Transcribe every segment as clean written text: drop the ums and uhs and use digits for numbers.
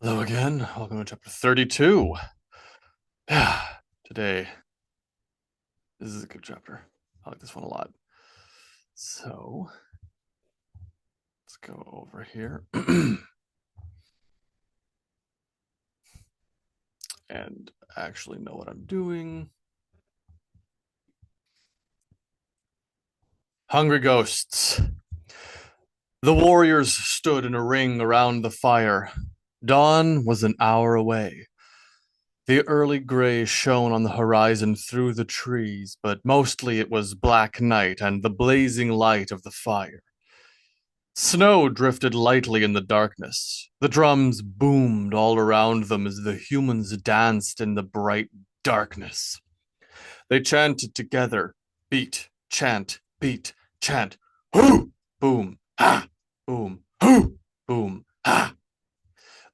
Hello again. Welcome to chapter 32. Yeah, today, this is a good chapter. I like this one a lot. So, let's go over here and actually know what I'm doing. Hungry ghosts. The warriors stood in a ring around the fire. Dawn was an hour away. The early gray shone on the horizon through the trees, but mostly it was black night and the blazing light of the fire. Snow drifted lightly in the darkness. The drums boomed all around them as the humans danced in the bright darkness. They chanted together, beat, chant, beat, chant, hoo, boom, ha, boom, hoo, boom, ha.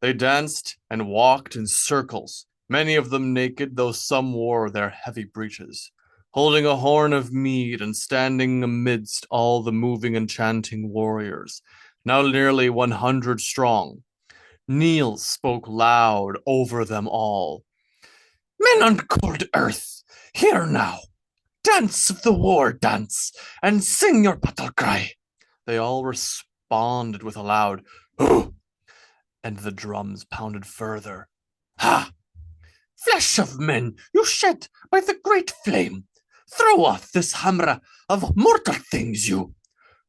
They danced and walked in circles, many of them naked, though some wore their heavy breeches, holding a horn of mead and standing amidst all the moving and chanting warriors, now nearly 100 strong. Niels spoke loud over them all. Men on cold earth, hear now! Dance of the war dance, and sing your battle cry! They all responded with a loud, "Hoo!" and the drums pounded further. Ha! Flesh of men, you shed by the great flame! Throw off this hammer of mortal things, you!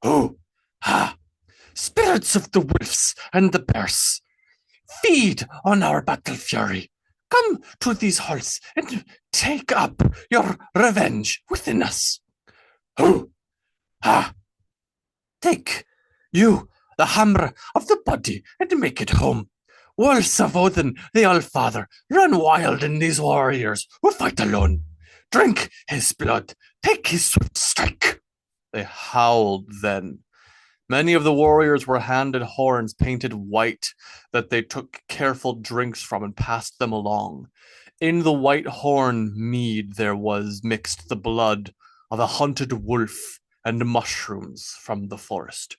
Hoo! Ha! Spirits of the wolves and the bears, feed on our battle fury. Come to these halls and take up your revenge within us. Hoo! Ha! Take, you, the hammer of the body, and make it home. Wolves of Odin, the All-Father, run wild in these warriors who fight alone. Drink his blood, take his swift strike. They howled then. Many of the warriors were handed horns painted white that they took careful drinks from and passed them along. In the white horn mead there was mixed the blood of a hunted wolf and mushrooms from the forest.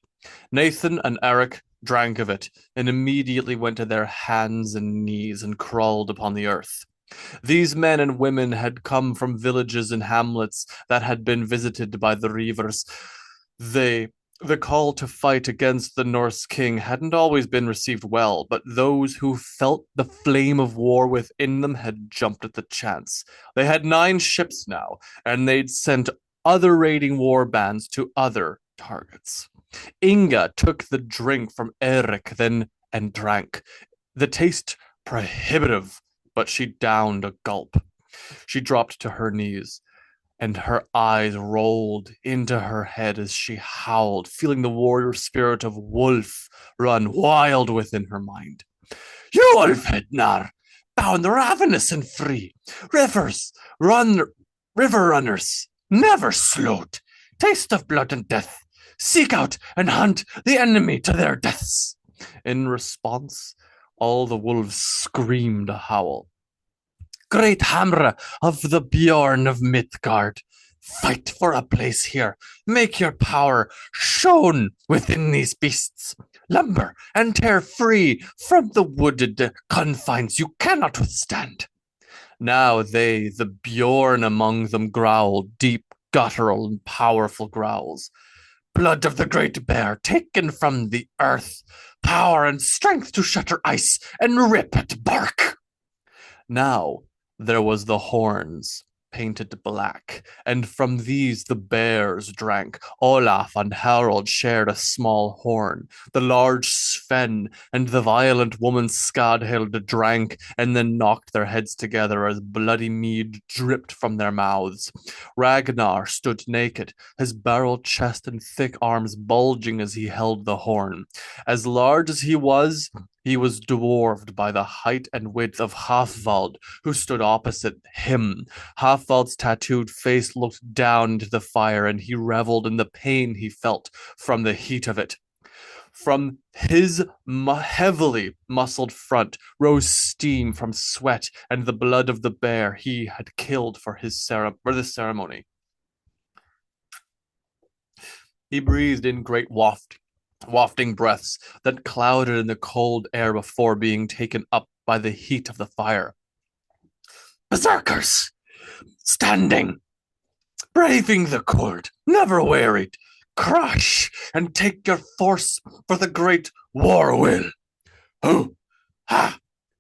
Nathan and Eric drank of it and immediately went to their hands and knees and crawled upon the earth. These men and women had come from villages and hamlets that had been visited by the Reavers. They the call to fight against the Norse king hadn't always been received well, but those who felt the flame of war within them had jumped at the chance. They had 9 ships now, and they'd sent other raiding war bands to other targets. Inga took the drink from Eric then and drank. The taste prohibitive, but she downed a gulp. She dropped to her knees and her eyes rolled into her head as she howled, feeling the warrior spirit of wolf run wild within her mind. You wolf-head nar, bound ravenous and free, rivers, run, river runners, never slowed, taste of blood and death, seek out and hunt the enemy to their deaths. In response, all the wolves screamed a howl. Great hammer of the Bjorn of Midgard, fight for a place here. Make your power shown within these beasts. Lumber and tear free from the wooded confines you cannot withstand. Now they, the Bjorn among them, growled deep, guttural, and powerful growls. Blood of the great bear taken from the earth, power and strength to shatter ice and rip at bark. Now there was the horns, painted black, and from these the bears drank. Olaf and Harold shared a small horn. The large Sven and the violent woman Skadhild drank and then knocked their heads together as bloody mead dripped from their mouths. Ragnar stood naked, his barrel chest and thick arms bulging as he held the horn. As large as he was dwarfed by the height and width of Hafvald, who stood opposite him. Hafvald's tattooed face looked down into the fire, and he reveled in the pain he felt from the heat of it. From his heavily muscled front rose steam from sweat and the blood of the bear he had killed for the ceremony. He breathed in great waft wafting breaths that clouded in the cold air before being taken up by the heat of the fire. Berserkers! Standing! Braving the cold, never wearied! Crash and take your force for the great war will! Who? Ha!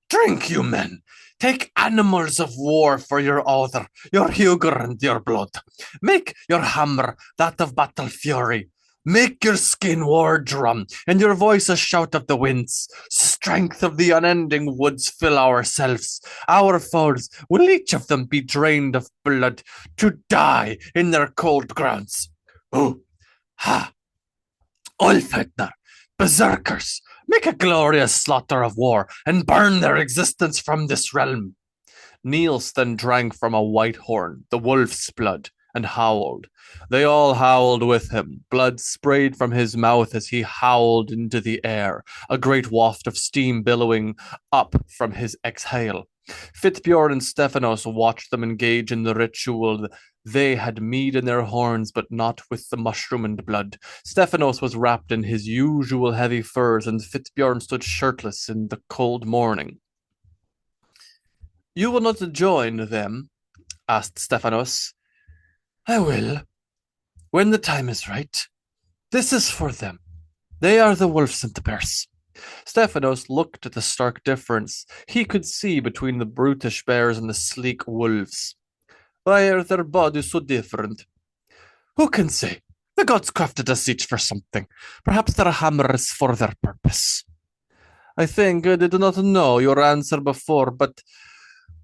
Drink, you men! Take animals of war for your author, your hugger and your blood. Make your hammer that of battle fury. Make your skin war drum, and your voice a shout of the winds. Strength of the unending woods fill ourselves. Our foes will each of them be drained of blood to die in their cold grounds. Oh, ha! Ulfhednar, berserkers, make a glorious slaughter of war and burn their existence from this realm. Niels then drank from a white horn, the wolf's blood, and howled. They all howled with him. Blood sprayed from his mouth as he howled into the air, a great waft of steam billowing up from his exhale. Fitbjorn and Stephanos watched them engage in the ritual. They had mead in their horns, but not with the mushroom and blood. Stephanos was wrapped in his usual heavy furs, and Fitbjorn stood shirtless in the cold morning. You will not join them? Asked Stephanos. I will, when the time is right. This is for them. They are the wolves and the bears. Stephanos looked at the stark difference he could see between the brutish bears and the sleek wolves. Why are their bodies so different? Who can say? The gods crafted us each for something. Perhaps their hammer is for their purpose. I think I did not know your answer before, but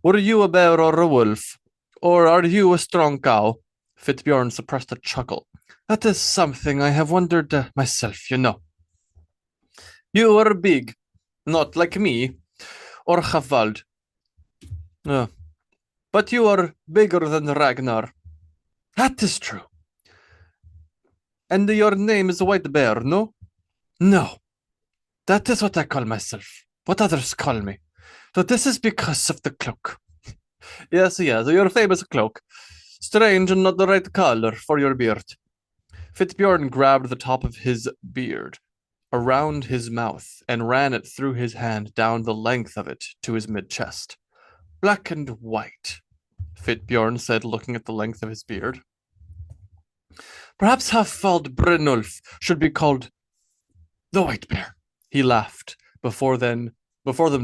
were you a bear or a wolf? Or are you a strong cow? Fitbjorn suppressed a chuckle. That is something I have wondered myself, you know. You are big, not like me, or Havald. But you are bigger than Ragnar. That is true. And your name is White Bear, no? No. That is what I call myself. What others call me. But this is because of the cloak. Yes, your famous cloak. Strange and not the right color for your beard. Fitbjorn grabbed the top of his beard around his mouth and ran it through his hand down the length of it to his mid-chest. Black and white, Fitbjorn said, looking at the length of his beard. Perhaps Hafald Brynulf should be called the White Bear. He laughed. Before them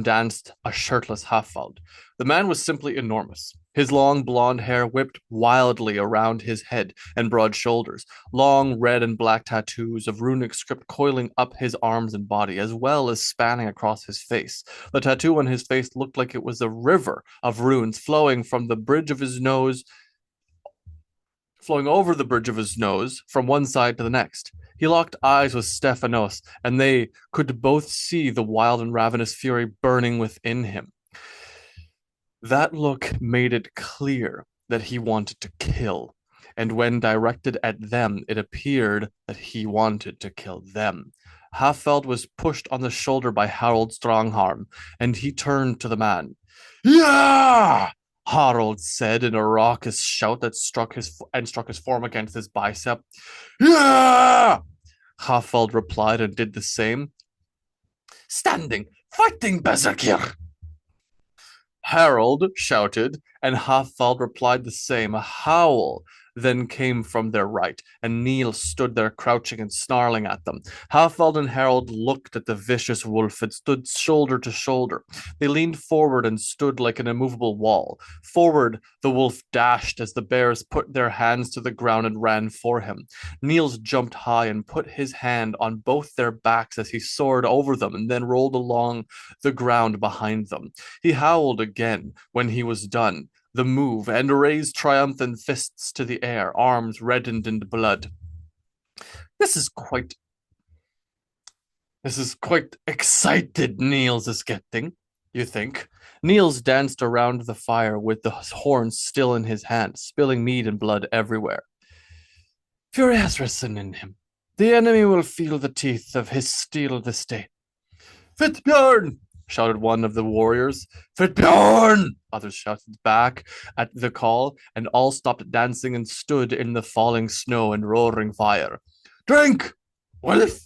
danced a shirtless Hafald. The man was simply enormous. His long blonde hair whipped wildly around his head and broad shoulders, long red and black tattoos of runic script coiling up his arms and body, as well as spanning across his face. The tattoo on his face looked like it was a river of runes flowing from the bridge of his nose, flowing over the bridge of his nose from one side to the next. He locked eyes with Stephanos, and they could both see the wild and ravenous fury burning within him. That look made it clear that he wanted to kill, and when directed at them, it appeared that he wanted to kill them. Hafeld was pushed on the shoulder by Harold Strongarm, and he turned to the man. Yeah! Harold said in a raucous shout that struck his form against his bicep. Yeah! Hafeld replied and did the same. Standing, fighting Berserkir! Harold shouted, and Hafald replied the same. A howl then came from their right, and Neil stood there crouching and snarling at them. Hafald and Harold looked at the vicious wolf and stood shoulder to shoulder. They leaned forward and stood like an immovable wall. Forward, the wolf dashed as the bears put their hands to the ground and ran for him. Niels jumped high and put his hand on both their backs as he soared over them and then rolled along the ground behind them. He howled again when he was done the move and raised triumphant fists to the air, arms reddened in blood. This is quite excited Niels is getting, you think. Niels danced around the fire with the horns still in his hand, spilling mead and blood everywhere. Fury has risen in him. The enemy will feel the teeth of his steel this day. Fitbjorn! Shouted one of the warriors. Fitbjorn! Others shouted back at the call, and all stopped dancing and stood in the falling snow and roaring fire. Drink! Wolf!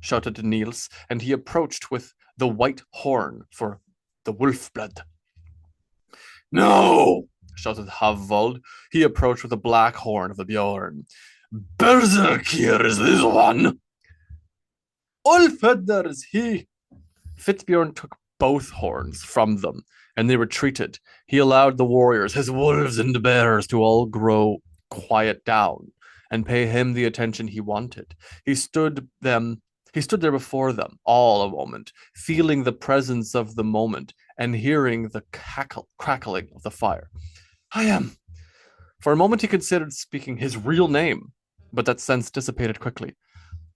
shouted Niels, and he approached with the white horn for the wolf blood. No, shouted Havvold. He approached with the black horn of the Bjorn. Berserkir is this one. Ulfheders he. Fitzbjorn took both horns from them, and they retreated. He allowed the warriors, his wolves and bears, to all grow quiet down and pay him the attention he wanted. He stood there before them, all a moment, feeling the presence of the moment and hearing the crackling of the fire. I am. For a moment he considered speaking his real name, but that sense dissipated quickly.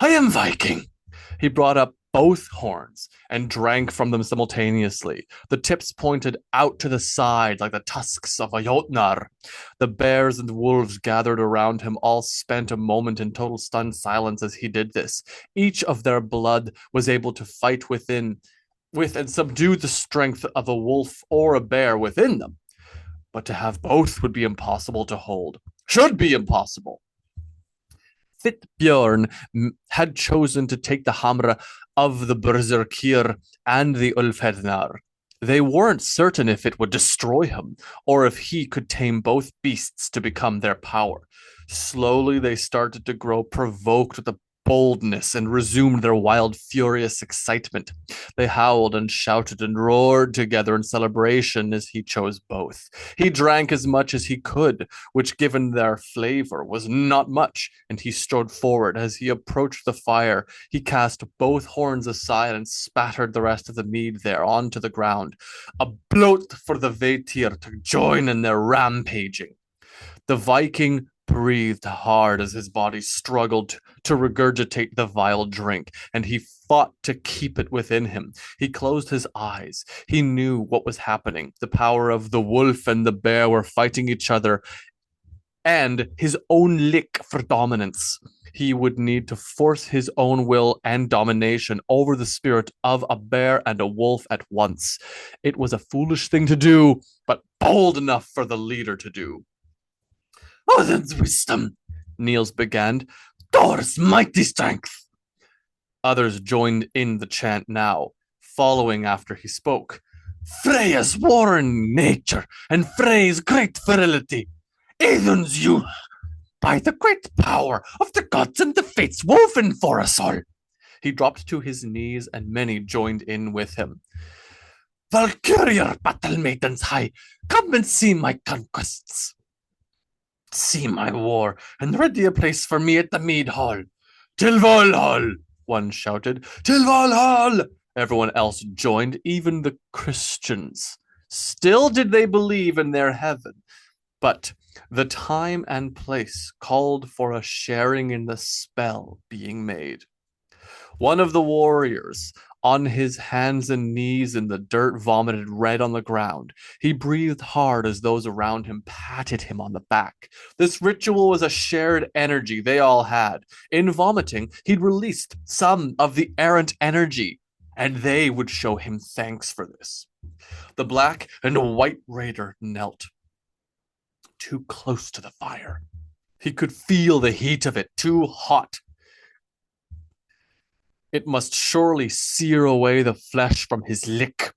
I am Viking. He brought up both horns and drank from them simultaneously. The tips pointed out to the side like the tusks of a Jotnar. The bears and wolves gathered around him all spent a moment in total stunned silence as he did this. Each of their blood was able to fight with and subdue the strength of a wolf or a bear within them. But to have both would be impossible to hold. Should be impossible. Fitbjorn had chosen to take the Hamra of the Berserkir and the Ulfhednar. They weren't certain if it would destroy him, or if he could tame both beasts to become their power. Slowly they started to grow provoked with the boldness and resumed their wild, furious excitement. They howled and shouted and roared together in celebration as he chose both. He drank as much as he could, which, given their flavor, was not much, and he strode forward. As he approached the fire, he cast both horns aside and spattered the rest of the mead there onto the ground. A bloat for the Vetir to join in their rampaging. The Viking breathed hard as his body struggled to regurgitate the vile drink, and he fought to keep it within him. He closed his eyes. He knew what was happening. The power of the wolf and the bear were fighting each other, and his own lick for dominance. He would need to force his own will and domination over the spirit of a bear and a wolf at once. It was a foolish thing to do, but bold enough for the leader to do. Odin's wisdom, Niels began. Thor's mighty strength. Others joined in the chant now, following after he spoke. Freya's warring nature and Frey's great virility. Idun's youth, by the great power of the gods and the fates woven for us all. He dropped to his knees, and many joined in with him. Valkyrier battle maidens high, come and see my conquests. See my war, and ready a place for me at the mead hall. Till Valhall, one shouted. Till Valhall! Everyone else joined, even the Christians. Still did they believe in their heaven, but the time and place called for a sharing in the spell being made. One of the warriors, on his hands and knees in the dirt, vomited red on the ground. He breathed hard as those around him patted him on the back. This ritual was a shared energy they all had. In vomiting, he'd released some of the errant energy, and they would show him thanks for this. The black and white raider knelt too close to the fire. He could feel the heat of it, too hot. It must surely sear away the flesh from his lick.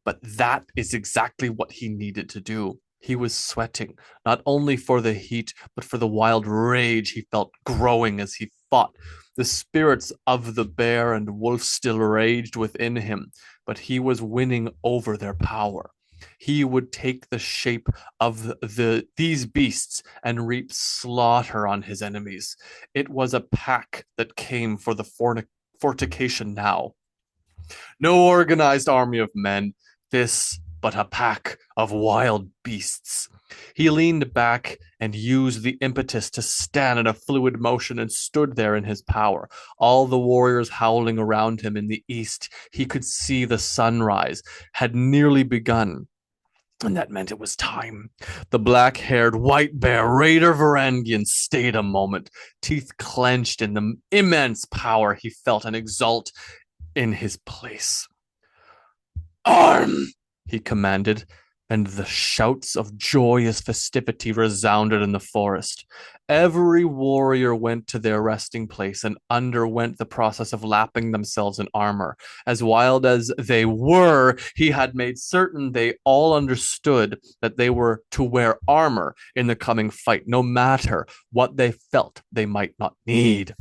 But that is exactly what he needed to do. He was sweating, not only for the heat, but for the wild rage he felt growing as he fought. The spirits of the bear and wolf still raged within him, but he was winning over their power. He would take the shape of these beasts and reap slaughter on his enemies. It was a pack that came for the fortification now. No organized army of men, this but a pack of wild beasts. He leaned back and used the impetus to stand in a fluid motion and stood there in his power. All the warriors howling around him. In the east, he could see the sunrise had nearly begun. And that meant it was time. The black-haired white bear, Raider Varangian, stayed a moment, teeth clenched in the immense power he felt and exult in his place. Arm, he commanded. and the shouts of joyous festivity resounded in the forest. Every warrior went to their resting place and underwent the process of lapping themselves in armor. As wild as they were, he had made certain they all understood that they were to wear armor in the coming fight, no matter what they felt they might not need.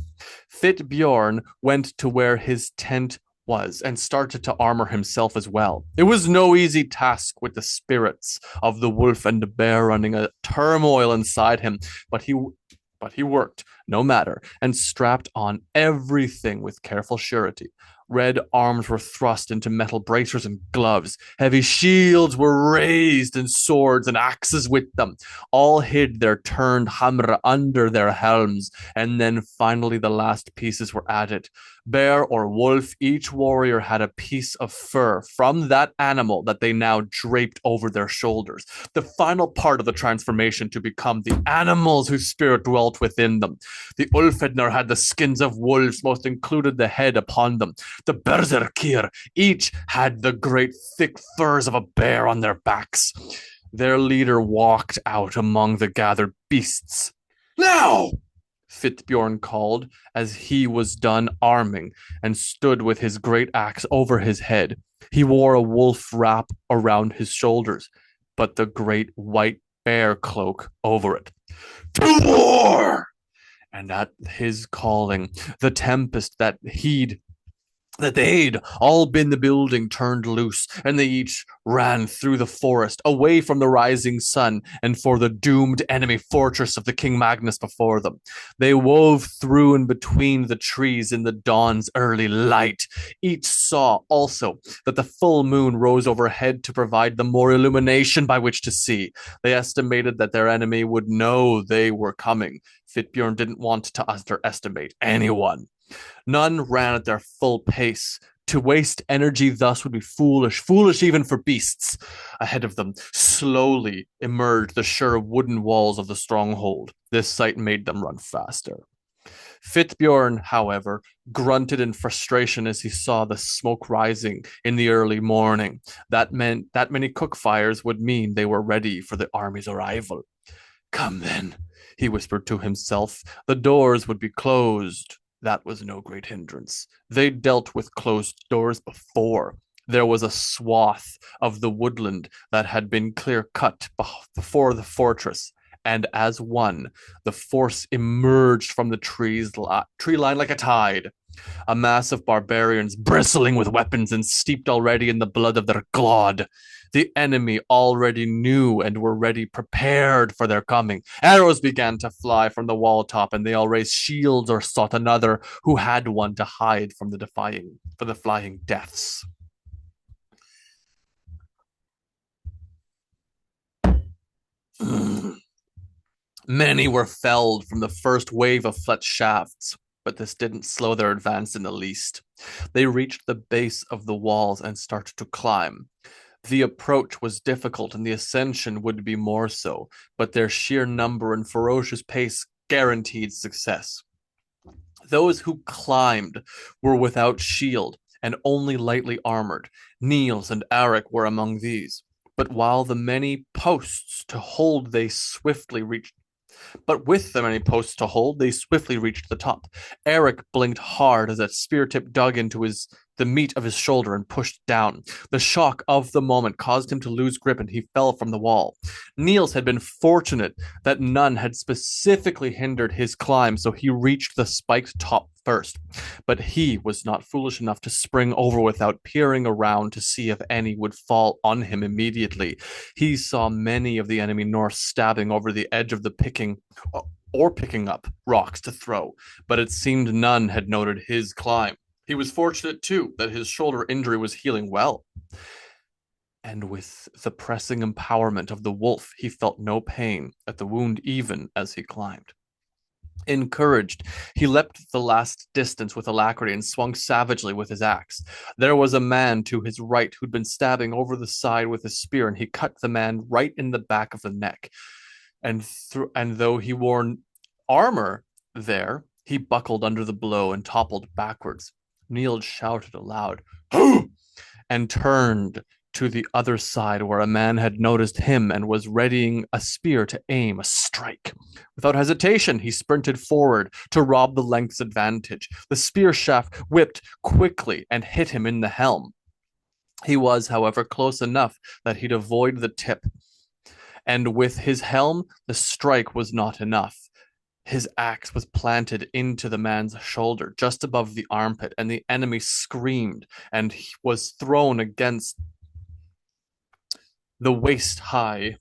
Fitbjorn went to where his tent was and started to armor himself as well. It was no easy task with the spirits of the wolf and the bear running a turmoil inside him, but he worked no matter and strapped on everything with careful surety. Red arms were thrust into metal bracers and gloves. Heavy shields were raised, and swords and axes with them. All hid their turned hammer under their helms, and then finally the last pieces were added. Bear or wolf, each warrior had a piece of fur from that animal that they now draped over their shoulders. The final part of the transformation to become the animals whose spirit dwelt within them. The Ulfednir had the skins of wolves, most included the head upon them. The Berserkir each had the great thick furs of a bear on their backs. Their leader walked out among the gathered beasts. Now! Fitbjorn called as he was done arming and stood with his great axe over his head. He wore a wolf wrap around his shoulders, but the great white bear cloak over it. To war! And at his calling, the tempest that they'd all been the building turned loose, and they each ran through the forest, away from the rising sun, and for the doomed enemy fortress of the King Magnus before them. They wove through and between the trees in the dawn's early light. Each saw also that the full moon rose overhead to provide them more illumination by which to see. They estimated that their enemy would know they were coming. Fitbjorn didn't want to underestimate anyone. None ran at their full pace. To waste energy thus would be foolish, foolish even for beasts. Ahead of them, slowly emerged the sure wooden walls of the stronghold. This sight made them run faster. Fitbjorn, however, grunted in frustration as he saw the smoke rising in the early morning. That meant that many cook fires would mean they were ready for the army's arrival. Come then, he whispered to himself. The doors would be closed. That was no great hindrance. They dealt with closed doors before. There was a swath of the woodland that had been clear cut before the fortress, and as one, the force emerged from the tree line like a tide. A mass of barbarians bristling with weapons and steeped already in the blood of their glod. The enemy already knew and were ready, prepared for their coming. Arrows began to fly from the wall top, and they all raised shields or sought another who had one to hide from the flying deaths. Many were felled from the first wave of Fletch shafts, but this didn't slow their advance in the least. They reached the base of the walls and started to climb. The approach was difficult and the ascension would be more so, but their sheer number and ferocious pace guaranteed success. Those who climbed were without shield and only lightly armored. Niels and Arik were among these. But while the many posts to hold they swiftly reached but with the many posts to hold, they swiftly reached the top. Eric blinked hard as that spear tip dug into the meat of his shoulder and pushed down. The shock of the moment caused him to lose grip and he fell from the wall. Niels had been fortunate that none had specifically hindered his climb, so he reached the spiked top first. But he was not foolish enough to spring over without peering around to see if any would fall on him immediately. He saw many of the enemy Norse stabbing over the edge of the picking up rocks to throw, but it seemed none had noted his climb. He was fortunate, too, that his shoulder injury was healing well. And with the pressing empowerment of the wolf, he felt no pain at the wound even as he climbed. Encouraged, he leapt the last distance with alacrity and swung savagely with his axe. There was a man to his right who'd been stabbing over the side with his spear, and he cut the man right in the back of the neck. And though he wore armor there, he buckled under the blow and toppled backwards. Niels shouted aloud, "Who?" and turned to the other side where a man had noticed him and was readying a spear to aim a strike. Without hesitation, he sprinted forward to rob the length's advantage. The spear shaft whipped quickly and hit him in the helm. He was, however, close enough that he'd avoid the tip, and with his helm, the strike was not enough. His axe was planted into the man's shoulder, just above the armpit, and the enemy screamed and he was thrown against the waist-high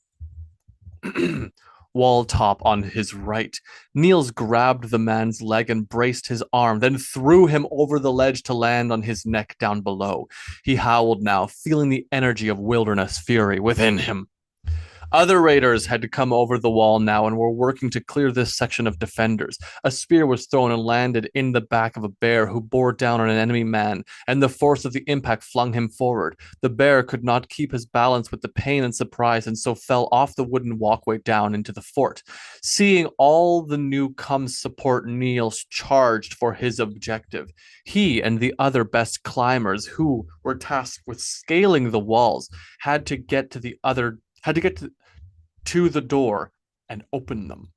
wall top on his right. Niels grabbed the man's leg and braced his arm, then threw him over the ledge to land on his neck down below. He howled now, feeling the energy of wilderness fury within him. Other raiders had to come over the wall now and were working to clear this section of defenders. A spear was thrown and landed in the back of a bear who bore down on an enemy man, and the force of the impact flung him forward. The bear could not keep his balance with the pain and surprise and so fell off the wooden walkway down into the fort. Seeing all the new-come support, Niels charged for his objective. He and the other best climbers who were tasked with scaling the walls had to get to the door and open them.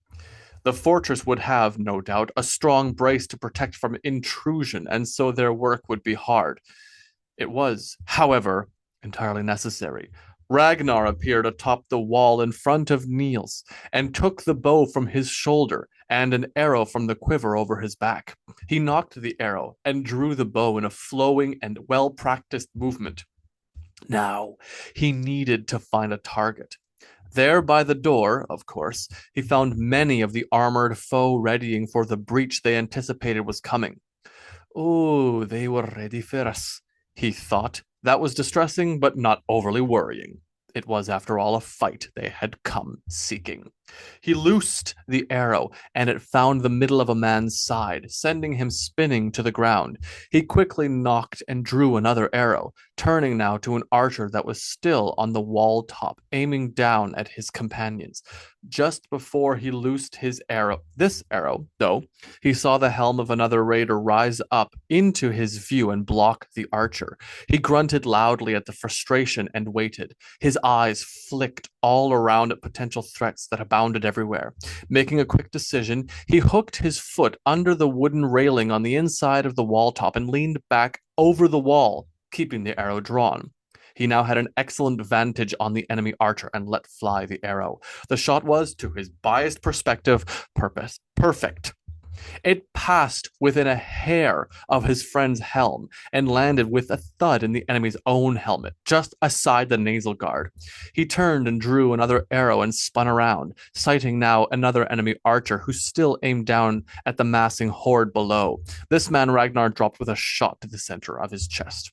The fortress would have, no doubt, a strong brace to protect from intrusion, and so their work would be hard. It was, however, entirely necessary. Ragnar appeared atop the wall in front of Niels and took the bow from his shoulder and an arrow from the quiver over his back. He nocked the arrow and drew the bow in a flowing and well-practiced movement. Now, he needed to find a target. There by the door, of course, he found many of the armored foe readying for the breach they anticipated was coming. Oh, they were ready for us, he thought. That was distressing, but not overly worrying. It was, after all, a fight they had come seeking. He loosed the arrow, and it found the middle of a man's side, sending him spinning to the ground. He quickly nocked and drew another arrow, turning now to an archer that was still on the wall top, aiming down at his companions. Just before he loosed this arrow, though, he saw the helm of another raider rise up into his view and block the archer. He grunted loudly at the frustration and waited. His eyes flicked all around at potential threats that abounded everywhere. Making a quick decision, he hooked his foot under the wooden railing on the inside of the wall top and leaned back over the wall, keeping the arrow drawn. He now had an excellent vantage on the enemy archer and let fly the arrow. The shot was, to his biased perspective, perfect. It passed within a hair of his friend's helm and landed with a thud in the enemy's own helmet, just aside the nasal guard. He turned and drew another arrow and spun around, sighting now another enemy archer who still aimed down at the massing horde below. This man Ragnar dropped with a shot to the center of his chest.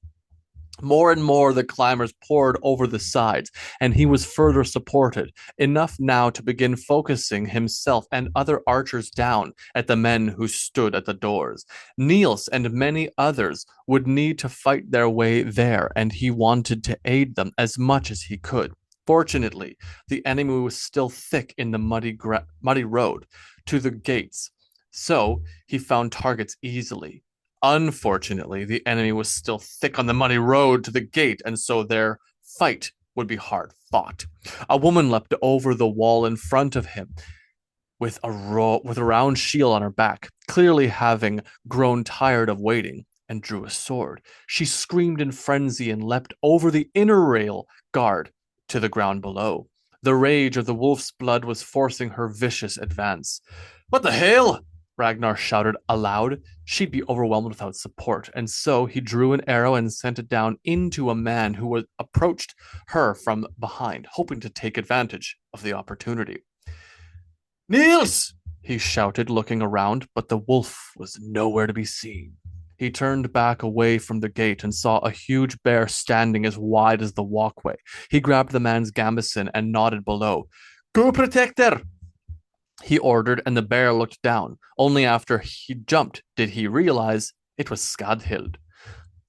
More and more the climbers poured over the sides, and he was further supported, enough now to begin focusing himself and other archers down at the men who stood at the doors. Niels and many others would need to fight their way there, and he wanted to aid them as much as he could. Fortunately, the enemy was still thick in the muddy road to the gates, so he found targets easily. Unfortunately, the enemy was still thick on the muddy road to the gate, and so their fight would be hard fought. A woman leapt over the wall in front of him with a round shield on her back, clearly having grown tired of waiting, and drew a sword. She screamed in frenzy and leapt over the inner rail guard to the ground below. The rage of the wolf's blood was forcing her vicious advance. "What the hell?" Ragnar shouted aloud. She'd be overwhelmed without support, and so he drew an arrow and sent it down into a man who was approached her from behind, hoping to take advantage of the opportunity. "Niels!" he shouted, looking around, but the wolf was nowhere to be seen. He turned back away from the gate and saw a huge bear standing as wide as the walkway. He grabbed the man's gambeson and nodded below. "Go protect her!" he ordered, and the bear looked down. Only after he jumped did he realize it was Skadhild.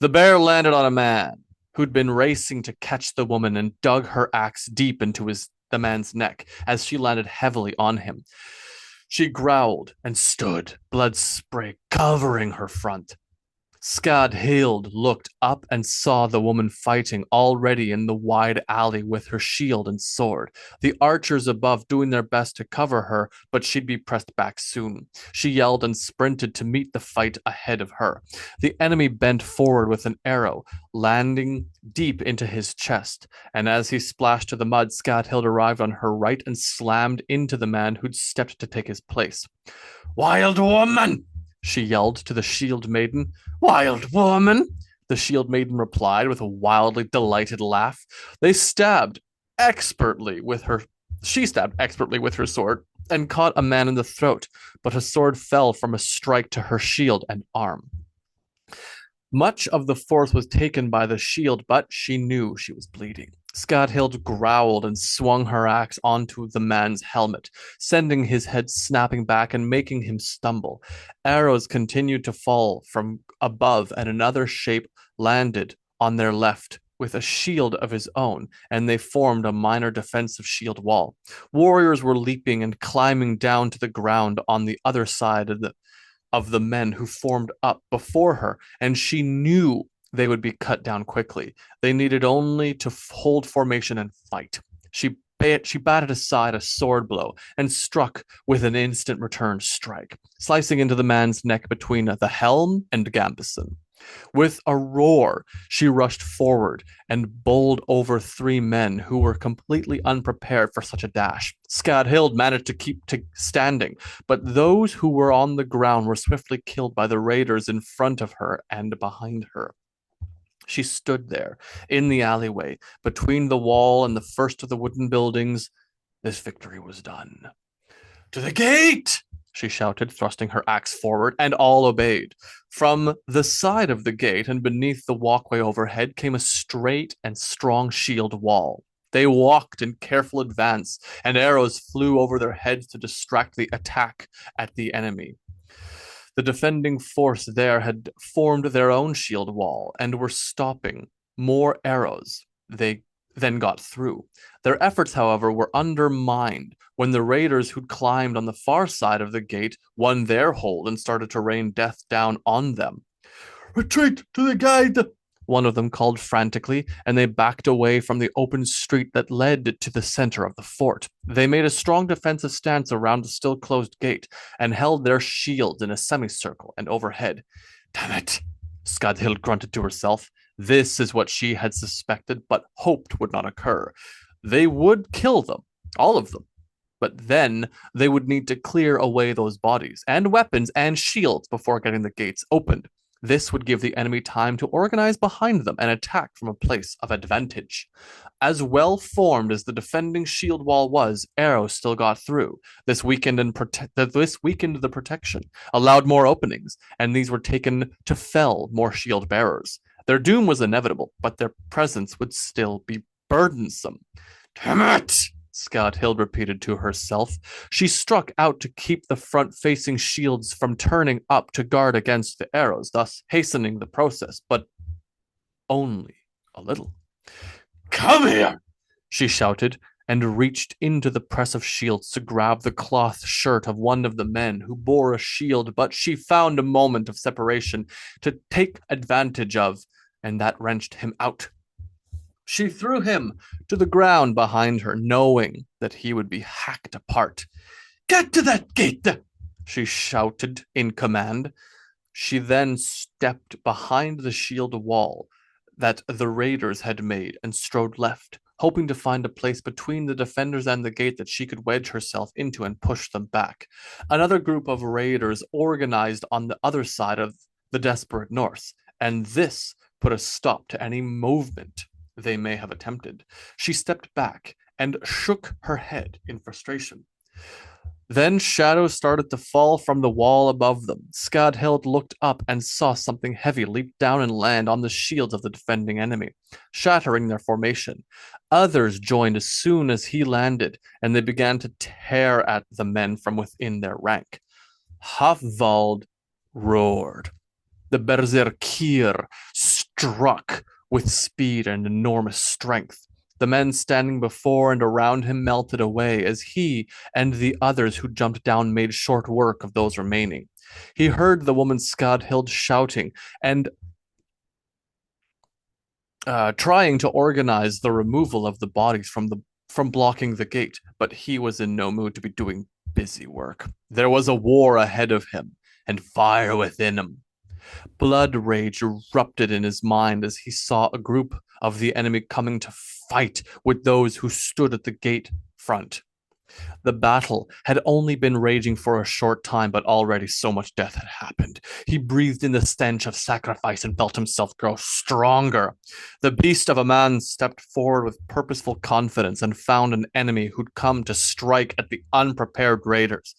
The bear landed on a man who'd been racing to catch the woman and dug her axe deep into the man's neck as she landed heavily on him. She growled and stood, blood spray covering her front. Skadhild looked up and saw the woman fighting already in the wide alley with her shield and sword. The archers above doing their best to cover her, but she'd be pressed back soon. She yelled and sprinted to meet the fight ahead of her. The enemy bent forward with an arrow, landing deep into his chest, and as he splashed to the mud, Skadhild arrived on her right and slammed into the man who'd stepped to take his place. Wild woman! She yelled to the shield maiden. Wild woman! The shield maiden replied with a wildly delighted laugh. They stabbed expertly with her. She stabbed expertly with her sword and caught a man in the throat, but his sword fell from a strike to her shield and arm. Much of the force was taken by the shield, but she knew she was bleeding. Skadhild growled and swung her axe onto the man's helmet, sending his head snapping back and making him stumble. Arrows continued to fall from above, and another shape landed on their left with a shield of his own, and they formed a minor defensive shield wall. Warriors were leaping and climbing down to the ground on the other side of the men who formed up before her, and she knew they would be cut down quickly. They needed only to hold formation and fight. She batted aside a sword blow and struck with an instant return strike, slicing into the man's neck between the helm and gambeson. With a roar, she rushed forward and bowled over three men who were completely unprepared for such a dash. Skadhild managed to keep standing, but those who were on the ground were swiftly killed by the raiders in front of her and behind her. She stood there in the alleyway between the wall and the first of the wooden buildings. This victory was done. To the gate! She shouted, thrusting her axe forward, and all obeyed. From the side of the gate and beneath the walkway overhead came a straight and strong shield wall. They walked in careful advance, and arrows flew over their heads to distract the attack at the enemy. The defending force there had formed their own shield wall and were stopping more arrows they then got through. Their efforts, however, were undermined when the raiders who'd climbed on the far side of the gate won their hold and started to rain death down on them. Retreat to the gate! One of them called frantically, and they backed away from the open street that led to the center of the fort. They made a strong defensive stance around the still closed gate and held their shields in a semicircle and overhead. Damn it! Skadhild grunted to herself. This is what she had suspected but hoped would not occur. They would kill them, all of them. But then they would need to clear away those bodies and weapons and shields before getting the gates opened. This would give the enemy time to organize behind them and attack from a place of advantage. As well formed as the defending shield wall was, arrows still got through. This weakened the protection, allowed more openings, and these were taken to fell more shield bearers. Their doom was inevitable, but their presence would still be burdensome. Damn it! Skadhild repeated to herself. She struck out to keep the front-facing shields from turning up to guard against the arrows, thus hastening the process, but only a little. Come here! She shouted, and reached into the press of shields to grab the cloth shirt of one of the men who bore a shield, but she found a moment of separation to take advantage of, and that wrenched him out. She threw him to the ground behind her, knowing that he would be hacked apart. Get to that gate! She shouted in command. She then stepped behind the shield wall that the raiders had made and strode left, hoping to find a place between the defenders and the gate that she could wedge herself into and push them back. Another group of raiders organized on the other side of the desperate north, and this put a stop to any movement they may have attempted. She stepped back and shook her head in frustration. Then shadows started to fall from the wall above them. Skadhild looked up and saw something heavy leap down and land on the shields of the defending enemy, shattering their formation. Others joined as soon as he landed, and they began to tear at the men from within their rank. Hafvald roared. The Berserkir struck with speed and enormous strength. The men standing before and around him melted away as he and the others who jumped down made short work of those remaining. He heard the woman Skadhild shouting and trying to organize the removal of the bodies from blocking the gate, but he was in no mood to be doing busy work. There was a war ahead of him and fire within him. Blood rage erupted in his mind as he saw a group of the enemy coming to fight with those who stood at the gate front. The battle had only been raging for a short time, but already so much death had happened. He breathed in the stench of sacrifice and felt himself grow stronger. The beast of a man stepped forward with purposeful confidence and found an enemy who'd come to strike at the unprepared raiders.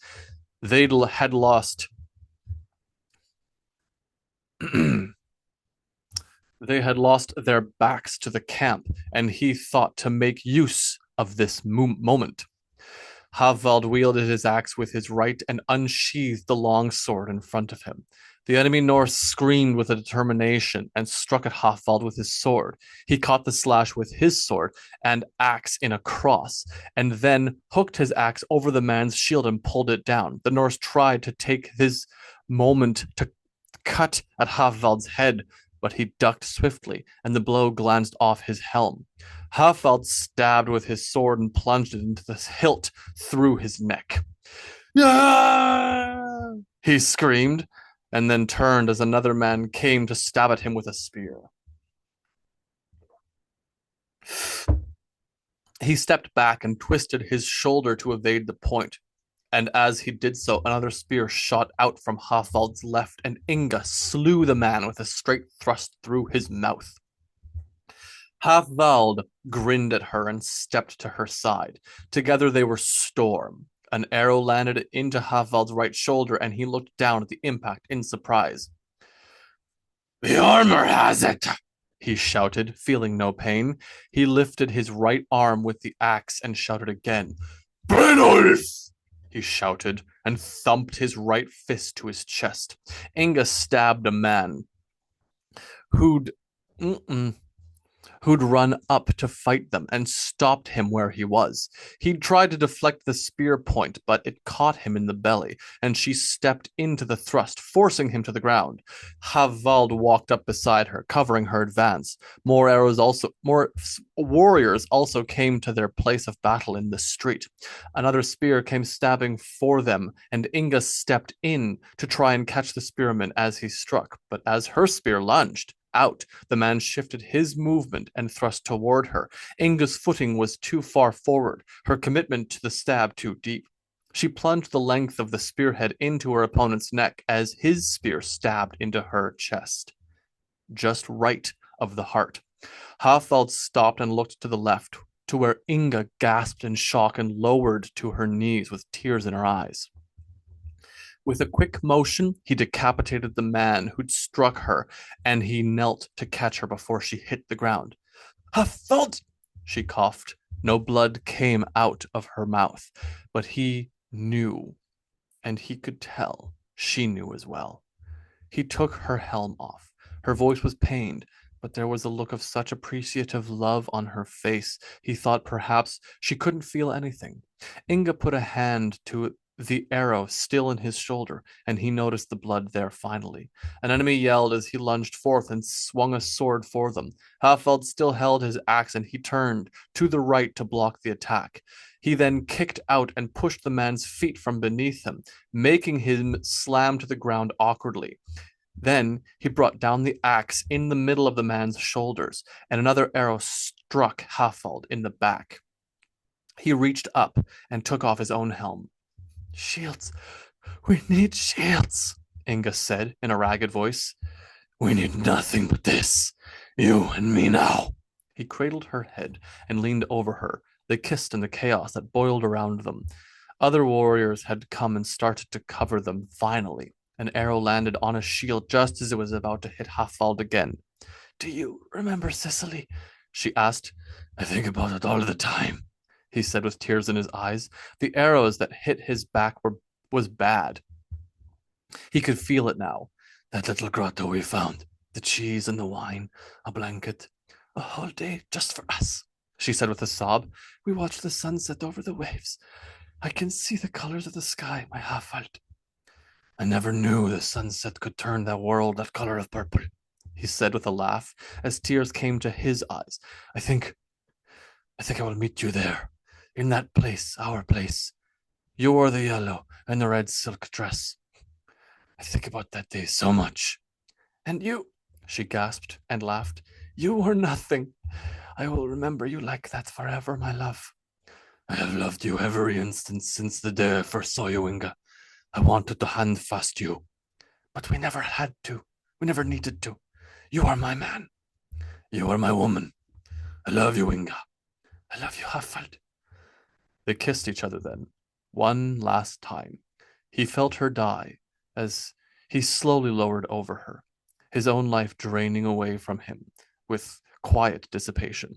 They had lost. They had lost their backs to the camp, and he thought to make use of this moment. Havald wielded his axe with his right and unsheathed the long sword in front of him. The enemy Norse screamed with a determination and struck at Havald with his sword. He caught the slash with his sword and axe in a cross, and then hooked his axe over the man's shield and pulled it down. The Norse tried to take this moment to cut at Havald's head, but he ducked swiftly, and the blow glanced off his helm. Havald stabbed with his sword and plunged it into the hilt through his neck. Ah! He screamed, and then turned as another man came to stab at him with a spear. He stepped back and twisted his shoulder to evade the point. And as he did so, another spear shot out from Havald's left, and Inga slew the man with a straight thrust through his mouth. Havald grinned at her and stepped to her side. Together they were storm. An arrow landed into Havald's right shoulder, and he looked down at the impact in surprise. "The armor has it!" he shouted, feeling no pain. He lifted his right arm with the axe and shouted again. "Brynolf!" he shouted, and thumped his right fist to his chest. Inga stabbed a man who'd run up to fight them and stopped him where he was. He'd tried to deflect the spear point, but it caught him in the belly, and she stepped into the thrust, forcing him to the ground. Havald walked up beside her, covering her advance. More warriors also came to their place of battle in the street. Another spear came stabbing for them, and Inga stepped in to try and catch the spearman as he struck, but as her spear lunged out, the man shifted his movement and thrust toward her. Inga's footing was too far forward, her commitment to the stab too deep. She plunged the length of the spearhead into her opponent's neck as his spear stabbed into her chest, just right of the heart. Havald stopped and looked to the left, to where Inga gasped in shock and lowered to her knees with tears in her eyes. With a quick motion, he decapitated the man who'd struck her, and he knelt to catch her before she hit the ground. "Havald!" she coughed. No blood came out of her mouth, but he knew, and he could tell she knew as well. He took her helm off. Her voice was pained, but there was a look of such appreciative love on her face, he thought perhaps she couldn't feel anything. Inga put a hand to the arrow still in his shoulder, and he noticed the blood there finally. An enemy yelled as he lunged forth and swung a sword for them. Havald still held his axe, and he turned to the right to block the attack. He then kicked out and pushed the man's feet from beneath him, making him slam to the ground awkwardly. Then he brought down the axe in the middle of the man's shoulders, and another arrow struck Havald in the back. He reached up and took off his own helm. "Shields. We need shields," Inga said in a ragged voice. "We need nothing but this. You and me now." He cradled her head and leaned over her. They kissed in the chaos that boiled around them. Other warriors had come and started to cover them finally. An arrow landed on a shield just as it was about to hit Havald again. "Do you remember Sicily?" she asked. "I think about it all the time," he said with tears in his eyes. The arrows that hit his back was bad. He could feel it now. "That little grotto we found, the cheese and the wine, a blanket, a whole day just for us." she said with a sob. We watched the sunset over the waves. I can see the colors of the sky, my Hafald. I never knew the sunset could turn that world that color of purple, he said with a laugh as tears came to his eyes. I think I think I will meet you there, in that place, our place. You wore the yellow and the red silk dress. I think about that day so much. And you, she gasped and laughed. You were nothing. I will remember you like that forever, my love. I have loved you every instant since the day I first saw you, Inga. I wanted to handfast you, but we never had to. We never needed to. You are my man. You are my woman. I love you, Inga. I love you, Hafald. They kissed each other then, one last time. He felt her die as he slowly lowered over her, his own life draining away from him with quiet dissipation.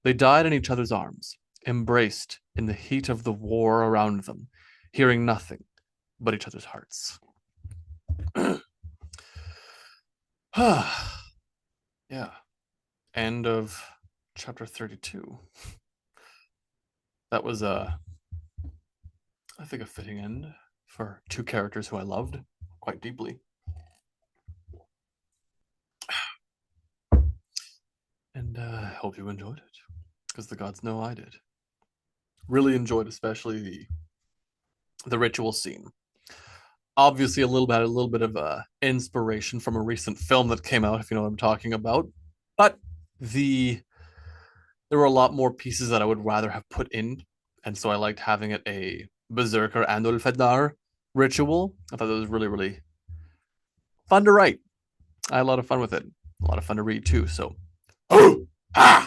They died in each other's arms, embraced in the heat of the war around them, hearing nothing but each other's hearts. Yeah. End of chapter 32. That was I think a fitting end for two characters who I loved quite deeply. And I hope you enjoyed it, because the gods know I did. Really enjoyed, especially the ritual scene. Obviously, a little bit of inspiration from a recent film that came out, if you know what I'm talking about. But the there were a lot more pieces that I would rather have put in, and so I liked having it a Berserker and Ulfedar ritual. I thought it was really, really fun to write. I had a lot of fun with it. A lot of fun to read too. So, oh, ah,